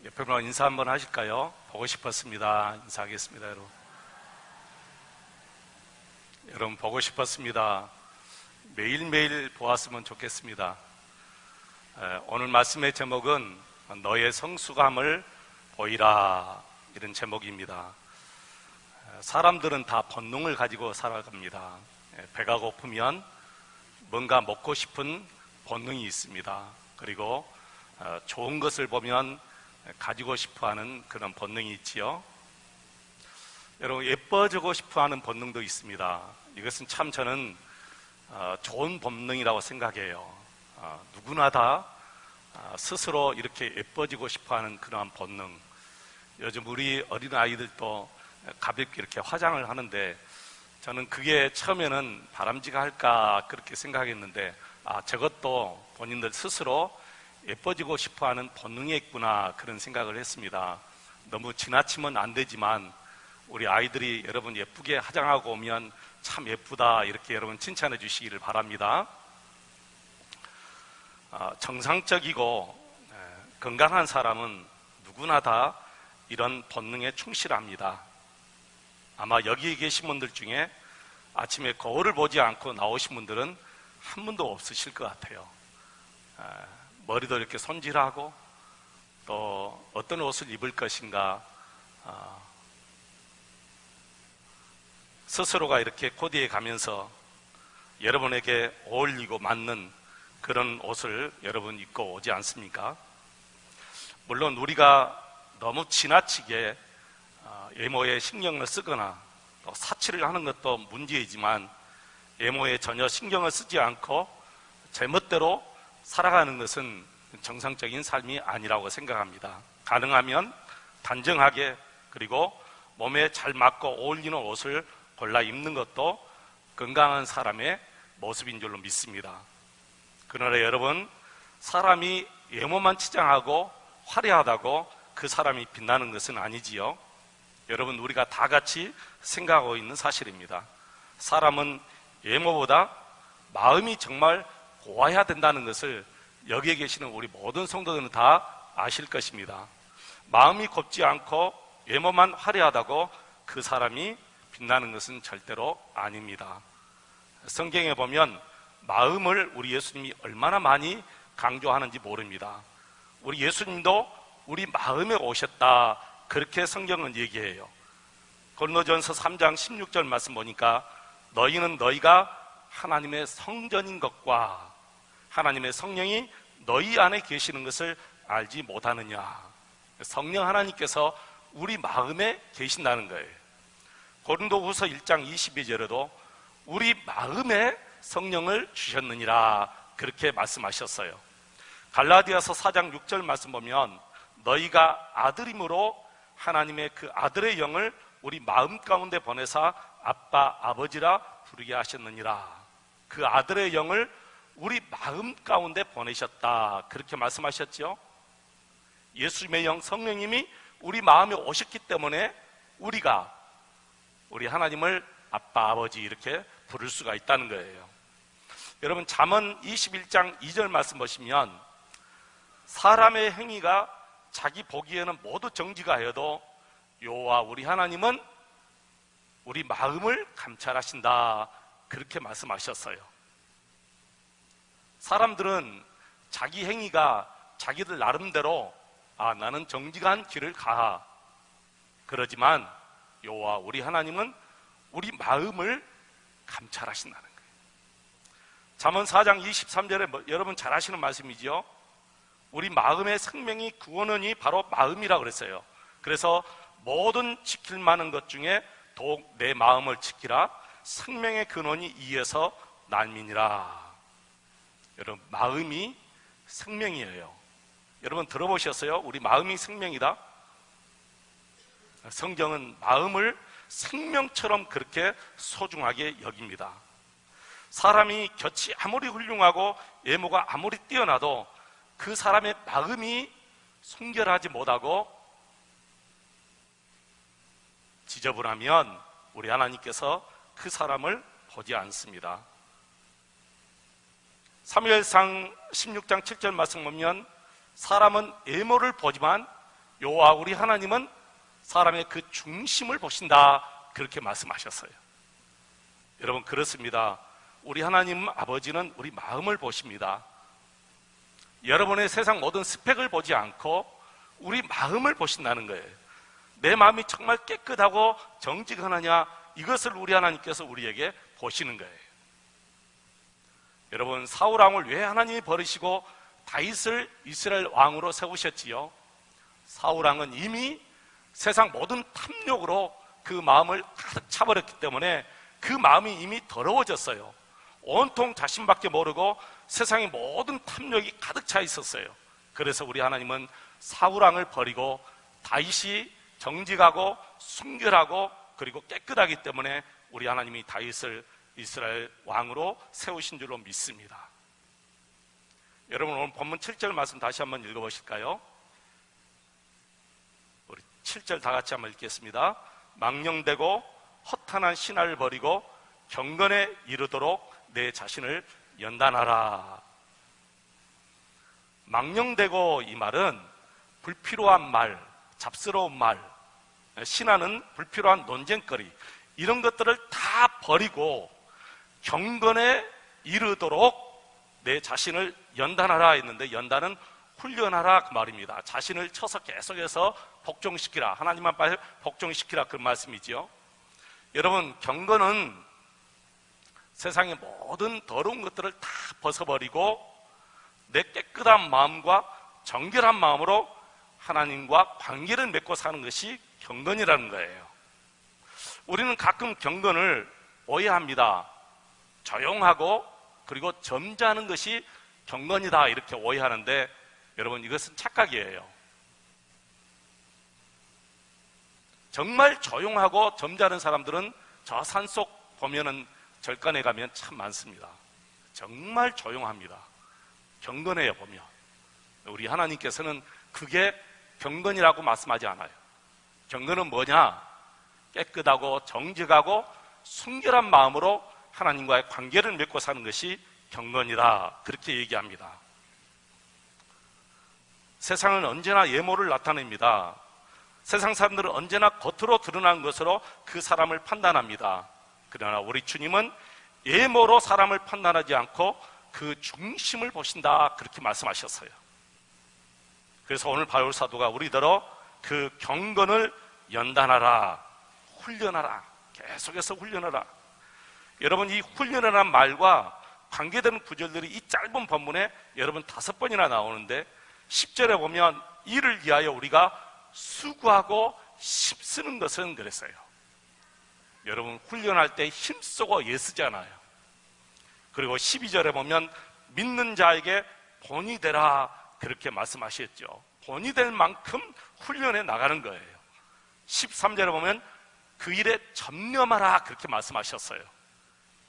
옆에 분하고 인사 한번 하실까요? 보고 싶었습니다. 인사하겠습니다, 여러분. 여러분, 보고 싶었습니다. 매일매일 보았으면 좋겠습니다. 오늘 말씀의 제목은 너의 성숙함을 보이라, 이런 제목입니다. 사람들은 다 본능을 가지고 살아갑니다. 배가 고프면 뭔가 먹고 싶은 본능이 있습니다. 그리고 좋은 것을 보면 가지고 싶어하는 그런 본능이 있지요. 여러분, 예뻐지고 싶어하는 본능도 있습니다. 이것은 참 저는 좋은 본능이라고 생각해요. 누구나 다 스스로 이렇게 예뻐지고 싶어하는 그러한 본능. 요즘 우리 어린아이들도 가볍게 이렇게 화장을 하는데 저는 그게 처음에는 바람직할까 그렇게 생각했는데 저것도 본인들 스스로 예뻐지고 싶어하는 본능이 있구나, 그런 생각을 했습니다. 너무 지나치면 안 되지만 우리 아이들이 여러분 예쁘게 화장하고 오면 참 예쁘다, 이렇게 여러분 칭찬해 주시기를 바랍니다. 정상적이고 건강한 사람은 누구나 다 이런 본능에 충실합니다. 아마 여기 계신 분들 중에 아침에 거울을 보지 않고 나오신 분들은 한 분도 없으실 것 같아요. 머리도 이렇게 손질하고 또 어떤 옷을 입을 것인가 스스로가 이렇게 코디해 가면서 여러분에게 어울리고 맞는 그런 옷을 여러분 입고 오지 않습니까? 물론 우리가 너무 지나치게 외모에 신경을 쓰거나 또 사치를 하는 것도 문제이지만 외모에 전혀 신경을 쓰지 않고 제멋대로 살아가는 것은 정상적인 삶이 아니라고 생각합니다. 가능하면 단정하게 그리고 몸에 잘 맞고 어울리는 옷을 골라 입는 것도 건강한 사람의 모습인 줄로 믿습니다. 그러나 여러분, 사람이 외모만 치장하고 화려하다고 그 사람이 빛나는 것은 아니지요. 여러분, 우리가 다 같이 생각하고 있는 사실입니다. 사람은 외모보다 마음이 정말 고와야 된다는 것을 여기에 계시는 우리 모든 성도들은 다 아실 것입니다. 마음이 곱지 않고 외모만 화려하다고 그 사람이 빛나는 것은 절대로 아닙니다. 성경에 보면 마음을 우리 예수님이 얼마나 많이 강조하는지 모릅니다. 우리 예수님도 우리 마음에 오셨다, 그렇게 성경은 얘기해요. 고린도전서 3장 16절 말씀 보니까 너희는 너희가 하나님의 성전인 것과 하나님의 성령이 너희 안에 계시는 것을 알지 못하느냐. 성령 하나님께서 우리 마음에 계신다는 거예요. 고린도후서 1장 22절에도 우리 마음에 성령을 주셨느니라, 그렇게 말씀하셨어요. 갈라디아서 4장 6절 말씀 보면 너희가 아들임으로 하나님의 그 아들의 영을 우리 마음 가운데 보내사 아빠 아버지라 부르게 하셨느니라. 그 아들의 영을 우리 마음 가운데 보내셨다, 그렇게 말씀하셨죠. 예수님의 영 성령님이 우리 마음에 오셨기 때문에 우리가 우리 하나님을 아빠 아버지 이렇게 부를 수가 있다는 거예요. 여러분, 잠언 21장 2절 말씀 보시면 사람의 행위가 자기 보기에는 모두 정지가 하여도 여호와 우리 하나님은 우리 마음을 감찰하신다, 그렇게 말씀하셨어요. 사람들은 자기 행위가 자기들 나름대로 나는 정직한 길을 가, 그러지만 여호와 우리 하나님은 우리 마음을 감찰하신다는 거예요. 잠언 4장 23절에 여러분 잘 아시는 말씀이죠. 우리 마음의 생명이 구원원이 바로 마음이라고 그랬어요. 그래서 모든 지킬 만한 것 중에 더욱 내 마음을 지키라, 생명의 근원이 이에서 날미니라. 여러분, 마음이 생명이에요. 여러분 들어보셨어요? 우리 마음이 생명이다. 성경은 마음을 생명처럼 그렇게 소중하게 여깁니다. 사람이 곁이 아무리 훌륭하고 외모가 아무리 뛰어나도 그 사람의 마음이 순결하지 못하고 지저분하면 우리 하나님께서 그 사람을 보지 않습니다. 사무엘상 16장 7절 말씀 보면 사람은 외모를 보지만 여호와 우리 하나님은 사람의 그 중심을 보신다, 그렇게 말씀하셨어요. 여러분, 그렇습니다. 우리 하나님 아버지는 우리 마음을 보십니다. 여러분의 세상 모든 스펙을 보지 않고 우리 마음을 보신다는 거예요. 내 마음이 정말 깨끗하고 정직하느냐, 이것을 우리 하나님께서 우리에게 보시는 거예요. 여러분, 사울 왕을 왜 하나님이 버리시고 다윗을 이스라엘 왕으로 세우셨지요? 사울 왕은 이미 세상 모든 탐욕으로 그 마음을 가득 차버렸기 때문에 그 마음이 이미 더러워졌어요. 온통 자신밖에 모르고 세상의 모든 탐욕이 가득 차 있었어요. 그래서 우리 하나님은 사울 왕을 버리고 다윗이 정직하고 순결하고 그리고 깨끗하기 때문에 우리 하나님이 다윗을 이스라엘 왕으로 세우신 줄로 믿습니다. 여러분, 오늘 본문 7절 말씀 다시 한번 읽어보실까요? 우리 7절 다 같이 한번 읽겠습니다. 망령되고 허탄한 신화를 버리고 경건에 이르도록 내 자신을 연단하라. 망령되고, 이 말은 불필요한 말, 잡스러운 말, 신화는 불필요한 논쟁거리, 이런 것들을 다 버리고 경건에 이르도록 내 자신을 연단하라 했는데, 연단은 훈련하라 그 말입니다. 자신을 쳐서 계속해서 복종시키라, 하나님만 빨리 복종시키라, 그 말씀이죠. 여러분, 경건은 세상의 모든 더러운 것들을 다 벗어버리고 내 깨끗한 마음과 정결한 마음으로 하나님과 관계를 맺고 사는 것이 경건이라는 거예요. 우리는 가끔 경건을 오해합니다. 조용하고 그리고 점잖은 것이 경건이다, 이렇게 오해하는데, 여러분, 이것은 착각이에요. 정말 조용하고 점잖은 사람들은 저 산속 보면은 절간에 가면 참 많습니다. 정말 조용합니다. 경건해요. 보면 우리 하나님께서는 그게 경건이라고 말씀하지 않아요. 경건은 뭐냐? 깨끗하고 정직하고 순결한 마음으로 하나님과의 관계를 맺고 사는 것이 경건이다, 그렇게 얘기합니다. 세상은 언제나 예모를 나타냅니다. 세상 사람들은 언제나 겉으로 드러난 것으로 그 사람을 판단합니다. 그러나 우리 주님은 예모로 사람을 판단하지 않고 그 중심을 보신다, 그렇게 말씀하셨어요. 그래서 오늘 바울 사도가 우리더러 그 경건을 연단하라, 훈련하라, 계속해서 훈련하라. 여러분, 이 훈련이라는 말과 관계되는 구절들이 이 짧은 본문에 여러분 5번이나 나오는데, 10절에 보면 이를 위하여 우리가 수고하고 힘쓰는 것은 그랬어요. 여러분, 훈련할 때 힘쓰고 애쓰잖아요. 그리고 12절에 보면 믿는 자에게 본이 되라, 그렇게 말씀하셨죠. 본이 될 만큼 훈련해 나가는 거예요. 13절에 보면 그 일에 전념하라, 그렇게 말씀하셨어요.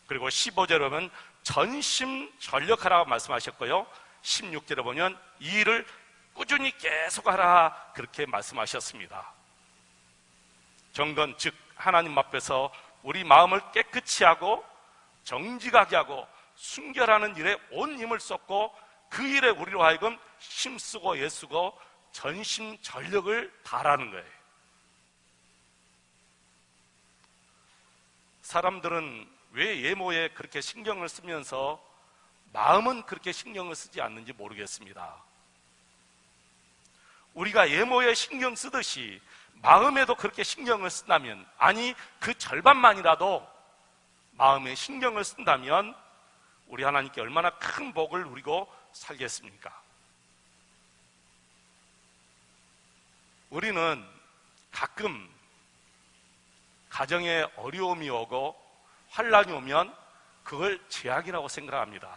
그리고 15절에 보면 전심전력하라고 말씀하셨고요. 16절에 보면 이 일을 꾸준히 계속하라, 그렇게 말씀하셨습니다. 경건, 즉 하나님 앞에서 우리 마음을 깨끗이 하고 정직하게 하고 순결하는 일에 온 힘을 쏟고 그 일에 우리로 하여금 힘쓰고 애쓰고 전심전력을 다하라는 거예요. 사람들은 왜 예모에 그렇게 신경을 쓰면서 마음은 그렇게 신경을 쓰지 않는지 모르겠습니다. 우리가 예모에 신경 쓰듯이 마음에도 그렇게 신경을 쓴다면, 아니 그 절반만이라도 마음에 신경을 쓴다면 우리 하나님께 얼마나 큰 복을 누리고 살겠습니까? 우리는 가끔 가정에 어려움이 오고 환란이 오면 그걸 재앙이라고 생각합니다.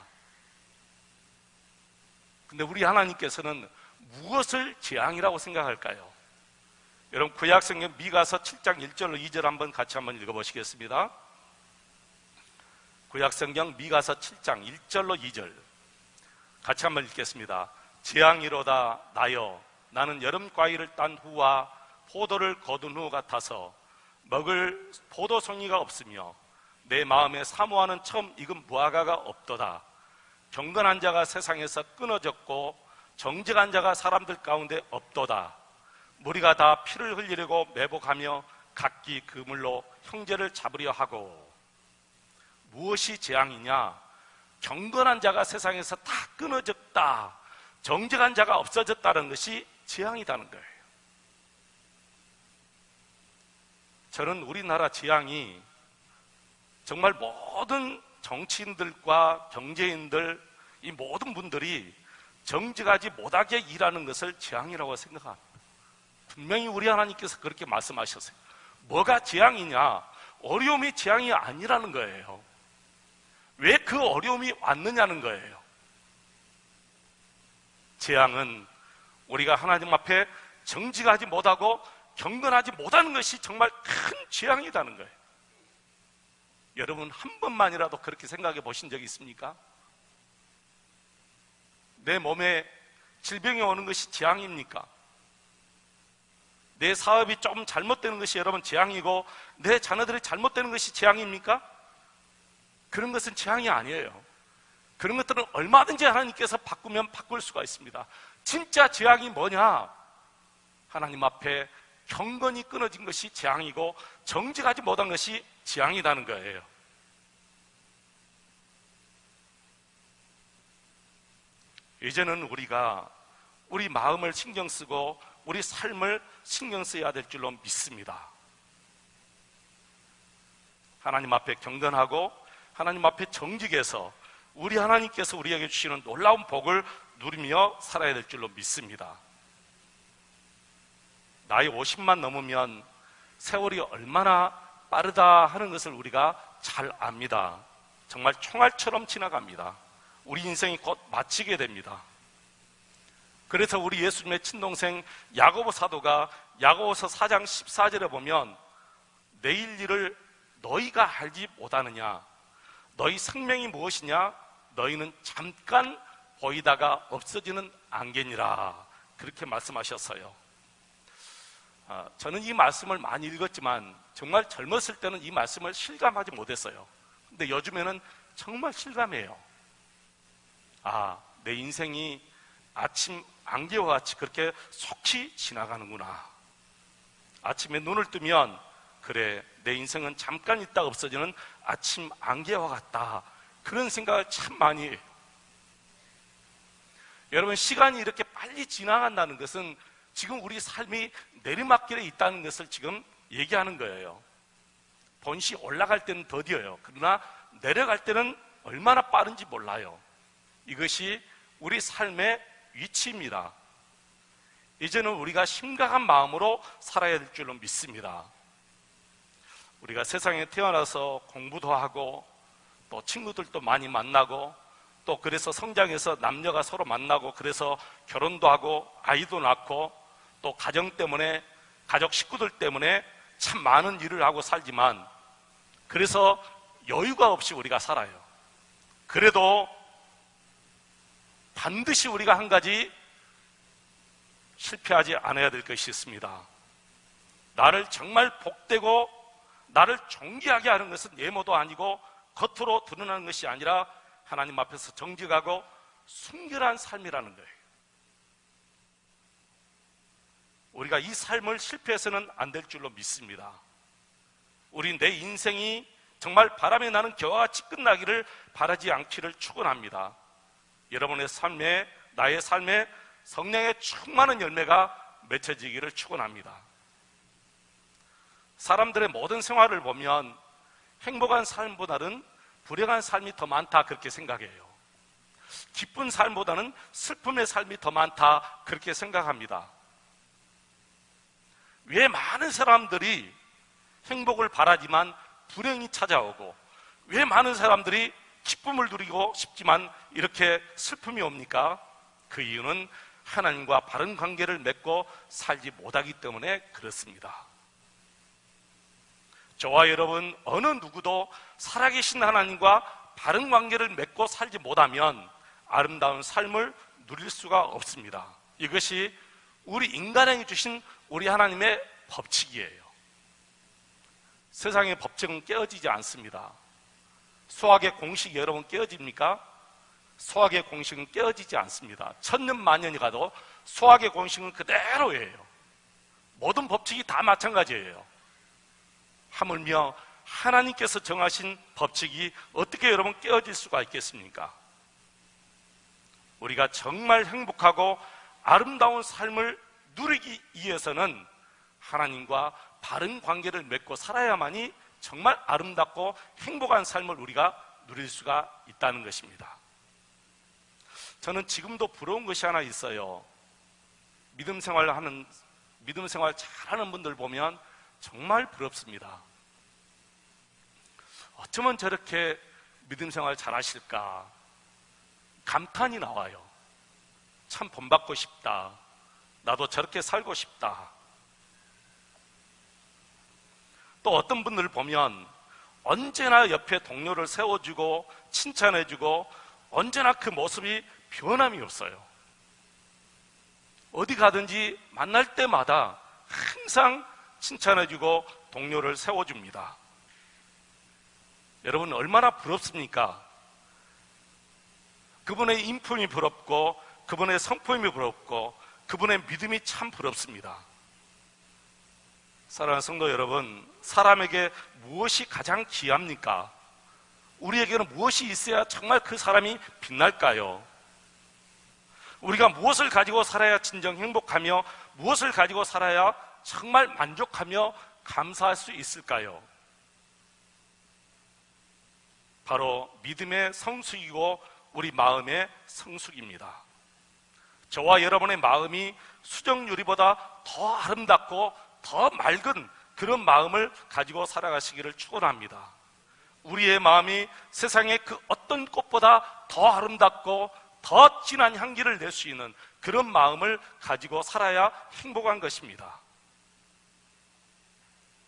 근데 우리 하나님께서는 무엇을 재앙이라고 생각할까요? 여러분, 구약성경 미가서 7장 1절로 2절 한번 같이 한번 읽어보시겠습니다. 구약성경 미가서 7장 1절로 2절 같이 한번 읽겠습니다. 재앙이로다 나여, 나는 여름 과일을 딴 후와 포도를 거둔 후 같아서 먹을 포도송이가 없으며 내 마음에 사모하는 처음 익은 무화과가 없도다. 경건한 자가 세상에서 끊어졌고 정직한 자가 사람들 가운데 없도다. 무리가 다 피를 흘리려고 매복하며 각기 그물로 형제를 잡으려 하고. 무엇이 재앙이냐? 경건한 자가 세상에서 다 끊어졌다, 정직한 자가 없어졌다는 것이 재앙이라는 거예요. 저는 우리나라 재앙이 정말 모든 정치인들과 경제인들, 이 모든 분들이 정직하지 못하게 일하는 것을 재앙이라고 생각합니다. 분명히 우리 하나님께서 그렇게 말씀하셨어요. 뭐가 재앙이냐? 어려움이 재앙이 아니라는 거예요. 왜 그 어려움이 왔느냐는 거예요. 재앙은 우리가 하나님 앞에 정직하지 못하고 경건하지 못하는 것이 정말 큰 재앙이라는 거예요. 여러분, 한 번만이라도 그렇게 생각해 보신 적이 있습니까? 내 몸에 질병이 오는 것이 재앙입니까? 내 사업이 조금 잘못되는 것이 여러분 재앙이고, 내 자녀들이 잘못되는 것이 재앙입니까? 그런 것은 재앙이 아니에요. 그런 것들은 얼마든지 하나님께서 바꾸면 바꿀 수가 있습니다. 진짜 재앙이 뭐냐? 하나님 앞에 경건이 끊어진 것이 재앙이고 정직하지 못한 것이 재앙이라는 거예요. 이제는 우리가 우리 마음을 신경 쓰고 우리 삶을 신경 써야 될 줄로 믿습니다. 하나님 앞에 경건하고 하나님 앞에 정직해서 우리 하나님께서 우리에게 주시는 놀라운 복을 누리며 살아야 될 줄로 믿습니다. 나이 50만 넘으면 세월이 얼마나 빠르다 하는 것을 우리가 잘 압니다. 정말 총알처럼 지나갑니다. 우리 인생이 곧 마치게 됩니다. 그래서 우리 예수님의 친동생 야고보 사도가 야고보서 4장 14절에 보면, 내일 일을 너희가 알지 못하느냐? 너희 생명이 무엇이냐? 너희는 잠깐 보이다가 없어지는 안개니라. 그렇게 말씀하셨어요. 저는 이 말씀을 많이 읽었지만 정말 젊었을 때는 이 말씀을 실감하지 못했어요. 근데 요즘에는 정말 실감해요. 내 인생이 아침 안개와 같이 그렇게 속히 지나가는구나. 아침에 눈을 뜨면 그래, 내 인생은 잠깐 있다 없어지는 아침 안개와 같다. 그런 생각을 참 많이 해요. 여러분, 시간이 이렇게 빨리 지나간다는 것은 지금 우리 삶이 내리막길에 있다는 것을 지금 얘기하는 거예요. 본시 올라갈 때는 더디어요. 그러나 내려갈 때는 얼마나 빠른지 몰라요. 이것이 우리 삶의 위치입니다. 이제는 우리가 심각한 마음으로 살아야 될 줄로 믿습니다. 우리가 세상에 태어나서 공부도 하고 또 친구들도 많이 만나고 또 그래서 성장해서 남녀가 서로 만나고 그래서 결혼도 하고 아이도 낳고 또 가정 때문에, 가족 식구들 때문에 참 많은 일을 하고 살지만, 그래서 여유가 없이 우리가 살아요. 그래도 반드시 우리가 한 가지 실패하지 않아야 될 것이 있습니다. 나를 정말 복되고 나를 존귀하게 하는 것은 예모도 아니고 겉으로 드러나는 것이 아니라 하나님 앞에서 정직하고 순결한 삶이라는 거예요. 우리가 이 삶을 실패해서는 안 될 줄로 믿습니다. 우리 내 인생이 정말 바람에 나는 겨와 같이 끝나기를 바라지 않기를 축원합니다. 여러분의 삶에, 나의 삶에 성령의 충만한 열매가 맺혀지기를 축원합니다. 사람들의 모든 생활을 보면 행복한 삶보다는 불행한 삶이 더 많다 그렇게 생각해요. 기쁜 삶보다는 슬픔의 삶이 더 많다 그렇게 생각합니다. 왜 많은 사람들이 행복을 바라지만 불행이 찾아오고, 왜 많은 사람들이 기쁨을 누리고 싶지만 이렇게 슬픔이 옵니까? 그 이유는 하나님과 바른 관계를 맺고 살지 못하기 때문에 그렇습니다. 저와 여러분 어느 누구도 살아계신 하나님과 바른 관계를 맺고 살지 못하면 아름다운 삶을 누릴 수가 없습니다. 이것이 우리 인간에게 주신 우리 하나님의 법칙이에요. 세상의 법칙은 깨어지지 않습니다. 수학의 공식이 여러분 깨어집니까? 수학의 공식은 깨어지지 않습니다. 천년 만년이 가도 수학의 공식은 그대로예요. 모든 법칙이 다 마찬가지예요. 하물며 하나님께서 정하신 법칙이 어떻게 여러분 깨어질 수가 있겠습니까? 우리가 정말 행복하고 아름다운 삶을 누리기 위해서는 하나님과 바른 관계를 맺고 살아야만이 정말 아름답고 행복한 삶을 우리가 누릴 수가 있다는 것입니다. 저는 지금도 부러운 것이 하나 있어요. 믿음 생활 잘하는 분들 보면 정말 부럽습니다. 어쩌면 저렇게 믿음 생활 잘하실까 감탄이 나와요. 참 본받고 싶다. 나도 저렇게 살고 싶다. 또 어떤 분들을 보면 언제나 옆에 동료를 세워주고 칭찬해주고 언제나 그 모습이 변함이 없어요. 어디 가든지 만날 때마다 항상 칭찬해주고 동료를 세워줍니다. 여러분 얼마나 부럽습니까? 그분의 인품이 부럽고 그분의 성품이 부럽고 그분의 믿음이 참 부럽습니다. 사랑하는 성도 여러분, 사람에게 무엇이 가장 귀합니까? 우리에게는 무엇이 있어야 정말 그 사람이 빛날까요? 우리가 무엇을 가지고 살아야 진정 행복하며 무엇을 가지고 살아야 정말 만족하며 감사할 수 있을까요? 바로 믿음의 성숙이고 우리 마음의 성숙입니다. 저와 여러분의 마음이 수정유리보다 더 아름답고 더 맑은 그런 마음을 가지고 살아가시기를 축원합니다. 우리의 마음이 세상의 그 어떤 꽃보다 더 아름답고 더 진한 향기를 낼 수 있는 그런 마음을 가지고 살아야 행복한 것입니다.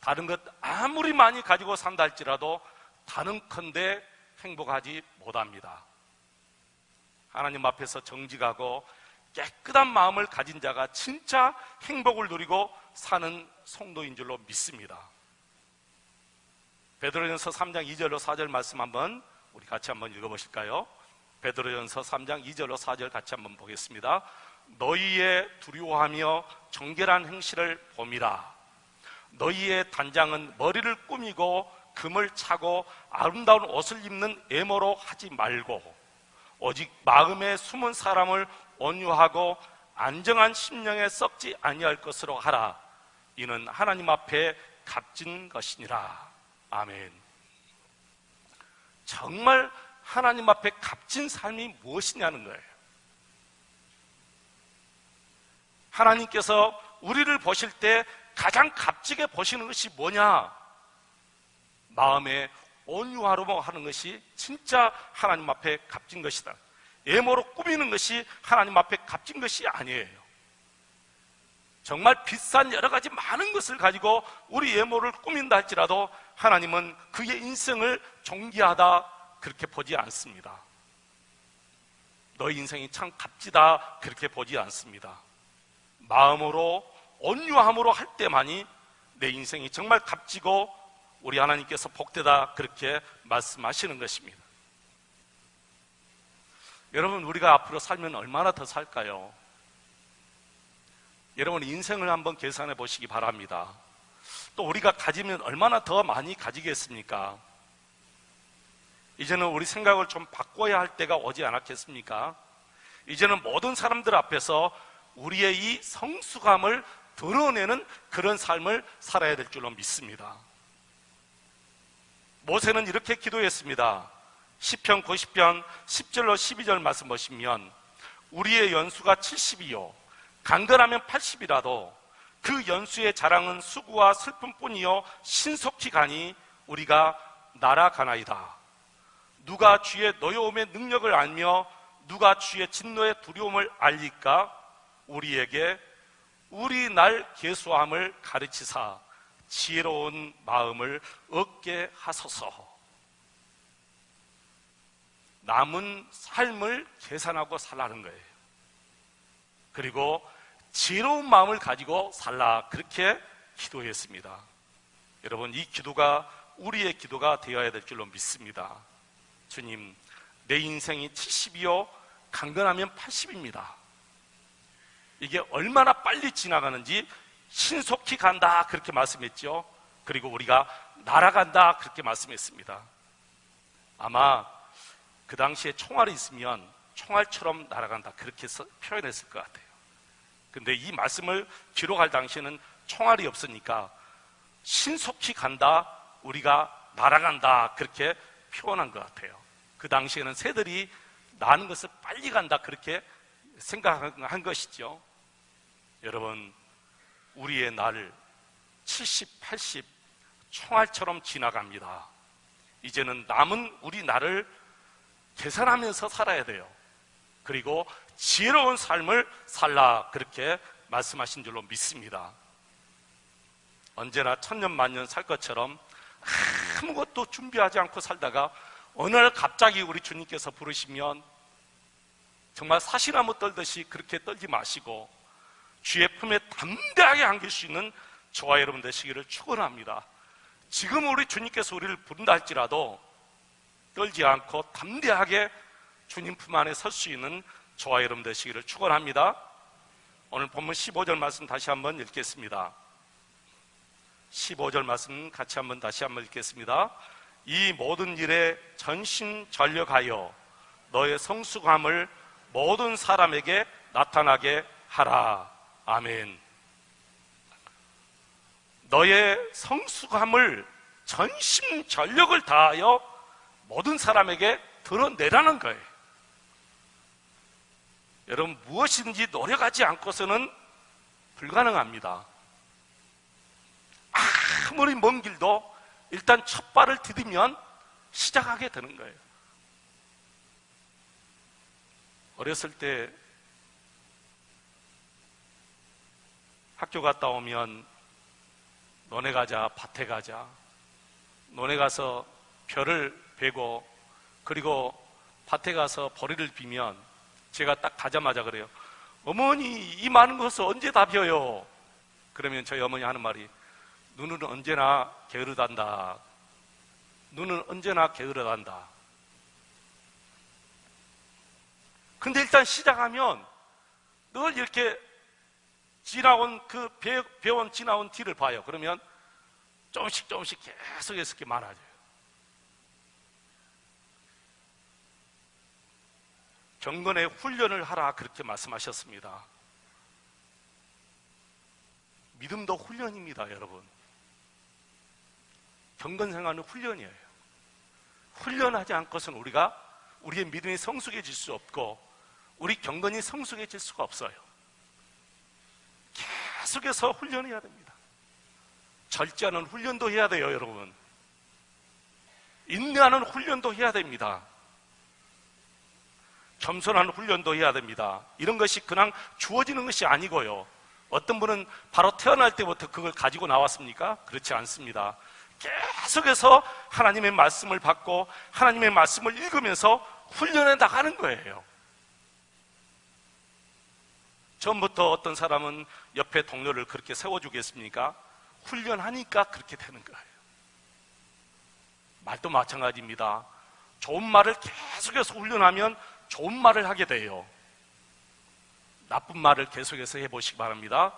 다른 것 아무리 많이 가지고 산다 할지라도 다는컨대 행복하지 못합니다. 하나님 앞에서 정직하고 깨끗한 마음을 가진 자가 진짜 행복을 누리고 사는 성도인 줄로 믿습니다. 베드로전서 3장 2절로 4절 말씀 한번 우리 같이 한번 읽어보실까요? 베드로전서 3장 2절로 4절 같이 한번 보겠습니다. 너희의 두려워하며 정결한 행실을 봄이라. 너희의 단장은 머리를 꾸미고 금을 차고 아름다운 옷을 입는 애모로 하지 말고 오직 마음에 숨은 사람을 온유하고 안정한 심령에 썩지 아니할 것으로 하라. 이는 하나님 앞에 값진 것이니라. 아멘. 정말 하나님 앞에 값진 삶이 무엇이냐는 거예요. 하나님께서 우리를 보실 때 가장 값지게 보시는 것이 뭐냐? 마음에 온유하로 하는 것이 진짜 하나님 앞에 값진 것이다. 애모로 꾸미는 것이 하나님 앞에 값진 것이 아니에요. 정말 비싼 여러 가지 많은 것을 가지고 우리 애모를 꾸민다 할지라도 하나님은 그의 인생을 존귀하다 그렇게 보지 않습니다. 너희 인생이 참 값지다 그렇게 보지 않습니다. 마음으로 온유함으로 할 때만이 내 인생이 정말 값지고 우리 하나님께서 복되다 그렇게 말씀하시는 것입니다. 여러분 우리가 앞으로 살면 얼마나 더 살까요? 여러분 인생을 한번 계산해 보시기 바랍니다. 또 우리가 가지면 얼마나 더 많이 가지겠습니까? 이제는 우리 생각을 좀 바꿔야 할 때가 오지 않았겠습니까? 이제는 모든 사람들 앞에서 우리의 이 성숙함을 드러내는 그런 삶을 살아야 될 줄로 믿습니다. 모세는 이렇게 기도했습니다. 시편 90편 10절로 12절 말씀 보시면 우리의 연수가 70이요 강건하면 80이라도 그 연수의 자랑은 수고와 슬픔뿐이요 신속히 가니 우리가 날아가나이다. 누가 주의 노여움의 능력을 알며 누가 주의 진노의 두려움을 알리까? 우리에게 우리 날 계수함을 가르치사 지혜로운 마음을 얻게 하소서. 남은 삶을 계산하고 살라는 거예요. 그리고 지혜로운 마음을 가지고 살라 그렇게 기도했습니다. 여러분 이 기도가 우리의 기도가 되어야 될 줄로 믿습니다. 주님 내 인생이 70이요 강건하면 80입니다. 이게 얼마나 빨리 지나가는지 신속히 간다 그렇게 말씀했죠. 그리고 우리가 날아간다 그렇게 말씀했습니다. 아마 그 당시에 총알이 있으면 총알처럼 날아간다 그렇게 표현했을 것 같아요. 근데 이 말씀을 기록할 당시에는 총알이 없으니까 신속히 간다, 우리가 날아간다 그렇게 표현한 것 같아요. 그 당시에는 새들이 나는 것을 빨리 간다 그렇게 생각한 것이죠. 여러분, 우리의 날 70, 80 총알처럼 지나갑니다. 이제는 남은 우리 날을 계산하면서 살아야 돼요. 그리고 지혜로운 삶을 살라 그렇게 말씀하신 줄로 믿습니다. 언제나 천년 만년 살 것처럼 아무것도 준비하지 않고 살다가 어느 날 갑자기 우리 주님께서 부르시면 정말 사시나무 떨듯이 그렇게 떨지 마시고 주의 품에 담대하게 안길 수 있는 저와 여러분 되시기를 축원합니다. 지금 우리 주님께서 우리를 부른다 할지라도 떨지 않고 담대하게 주님 품 안에 설 수 있는 저와 여러분 되시기를 축원합니다. 오늘 본문 15절 말씀 다시 한번 읽겠습니다. 15절 말씀 같이 한번 다시 한번 읽겠습니다. 이 모든 일에 전심전력하여 너의 성숙함을 모든 사람에게 나타나게 하라. 아멘. 너의 성숙함을 전심전력을 다하여 모든 사람에게 드러내라는 거예요. 여러분, 무엇이든지 노력하지 않고서는 불가능합니다. 아무리 먼 길도 일단 첫 발을 디디면 시작하게 되는 거예요. 어렸을 때 학교 갔다 오면 논에 가자, 밭에 가자, 논에 가서 벼를 베고 그리고 밭에 가서 보리를 비면 제가 딱 가자마자 그래요. 어머니, 이 많은 것을 언제 다 벼요? 그러면 저희 어머니 하는 말이 눈은 언제나 게으르단다. 눈은 언제나 게으르단다. 근데 일단 시작하면 늘 이렇게 지나온 그 배원 지나온 뒤를 봐요. 그러면 조금씩 계속해서 이렇게 많아져요. 경건의 훈련을 하라 그렇게 말씀하셨습니다. 믿음도 훈련입니다, 여러분. 경건 생활은 훈련이에요. 훈련하지 않고서는 우리의 믿음이 성숙해질 수 없고 우리 경건이 성숙해질 수가 없어요. 계속해서 훈련해야 됩니다. 절제하는 훈련도 해야 돼요, 여러분. 인내하는 훈련도 해야 됩니다. 겸손한 훈련도 해야 됩니다. 이런 것이 그냥 주어지는 것이 아니고요. 어떤 분은 바로 태어날 때부터 그걸 가지고 나왔습니까? 그렇지 않습니다. 계속해서 하나님의 말씀을 받고 하나님의 말씀을 읽으면서 훈련해 나가는 거예요. 처음부터 어떤 사람은 옆에 동료를 그렇게 세워주겠습니까? 훈련하니까 그렇게 되는 거예요. 말도 마찬가지입니다. 좋은 말을 계속해서 훈련하면 좋은 말을 하게 돼요. 나쁜 말을 계속해서 해보시기 바랍니다.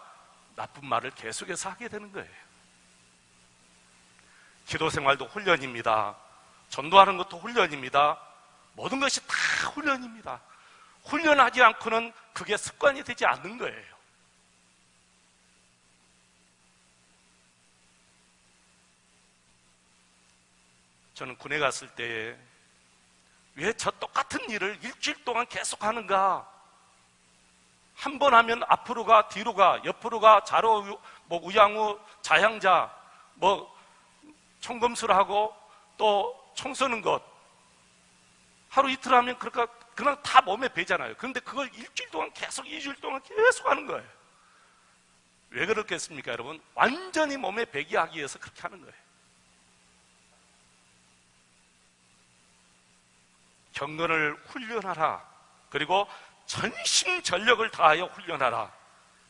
나쁜 말을 계속해서 하게 되는 거예요. 기도 생활도 훈련입니다. 전도하는 것도 훈련입니다. 모든 것이 다 훈련입니다. 훈련하지 않고는 그게 습관이 되지 않는 거예요. 저는 군에 갔을 때 왜 저 똑같은 일을 일주일 동안 계속 하는가? 한 번 하면 앞으로 가, 뒤로 가, 옆으로 가, 좌로, 우양우, 자향자, 청검술하고 또 총 쏘는 것. 하루 이틀 하면 그냥 다 몸에 배잖아요. 그런데 그걸 일주일 동안 계속, 2주일 동안 계속 하는 거예요. 왜 그렇겠습니까, 여러분? 완전히 몸에 배기 하기 위해서 그렇게 하는 거예요. 경건을 훈련하라. 그리고 전심전력을 다하여 훈련하라.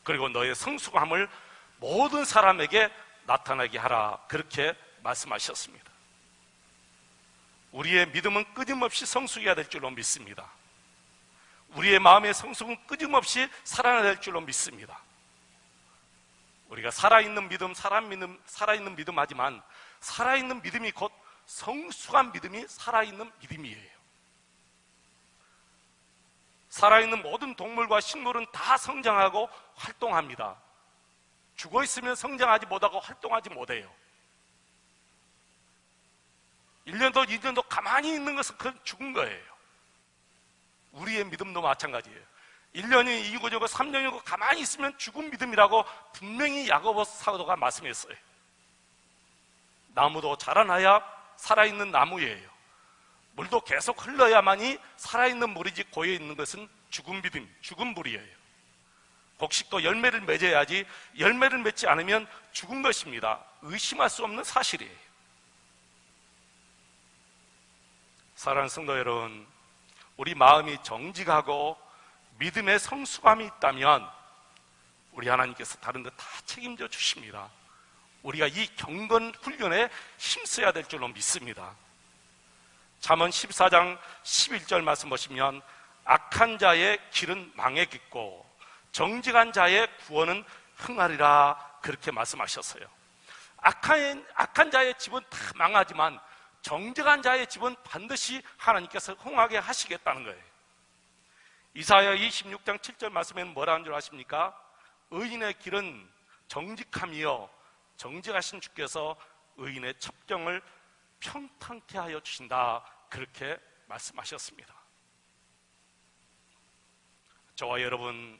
그리고 너의 성숙함을 모든 사람에게 나타나게 하라. 그렇게 말씀하셨습니다. 우리의 믿음은 끊임없이 성숙해야 될 줄로 믿습니다. 우리의 마음의 성숙은 끊임없이 살아나야 될 줄로 믿습니다. 우리가 살아있는 믿음, 살아있는 믿음 하지만 살아있는 믿음이 곧 성숙한 믿음이 살아있는 믿음이에요. 살아있는 모든 동물과 식물은 다 성장하고 활동합니다. 죽어 있으면 성장하지 못하고 활동하지 못해요. 1년도 2년도 가만히 있는 것은 그건 죽은 거예요. 우리의 믿음도 마찬가지예요. 1년이 2년이고 3년이고 가만히 있으면 죽은 믿음이라고 분명히 야고보 사도가 말씀했어요. 나무도 자라나야 살아있는 나무예요. 물도 계속 흘러야만이 살아있는 물이지 고여있는 것은 죽은 믿음, 죽은 물이에요. 곡식도 열매를 맺어야지 열매를 맺지 않으면 죽은 것입니다. 의심할 수 없는 사실이에요. 사랑하는 성도 여러분, 우리 마음이 정직하고 믿음의 성숙함이 있다면 우리 하나님께서 다른 것 다 책임져 주십니다. 우리가 이 경건 훈련에 힘써야 될 줄로 믿습니다. 잠언 14장 11절 말씀 보시면 악한 자의 길은 망해겠고 정직한 자의 구원은 흥하리라 그렇게 말씀하셨어요. 악한 자의 집은 다 망하지만 정직한 자의 집은 반드시 하나님께서 흥하게 하시겠다는 거예요. 이사야 26장 7절 말씀에는 뭐라는 줄 아십니까? 의인의 길은 정직함이요 정직하신 주께서 의인의 첩경을 평탄케 하여 주신다 그렇게 말씀하셨습니다. 저와 여러분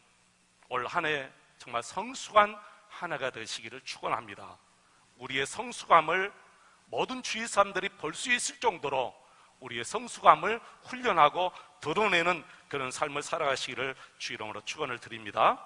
올 한 해 정말 성숙한 한 해가 되시기를 축원합니다. 우리의 성숙함을 모든 주위 사람들이 볼 수 있을 정도로 우리의 성숙함을 훈련하고 드러내는 그런 삶을 살아가시기를 주 이름으로 축원을 드립니다.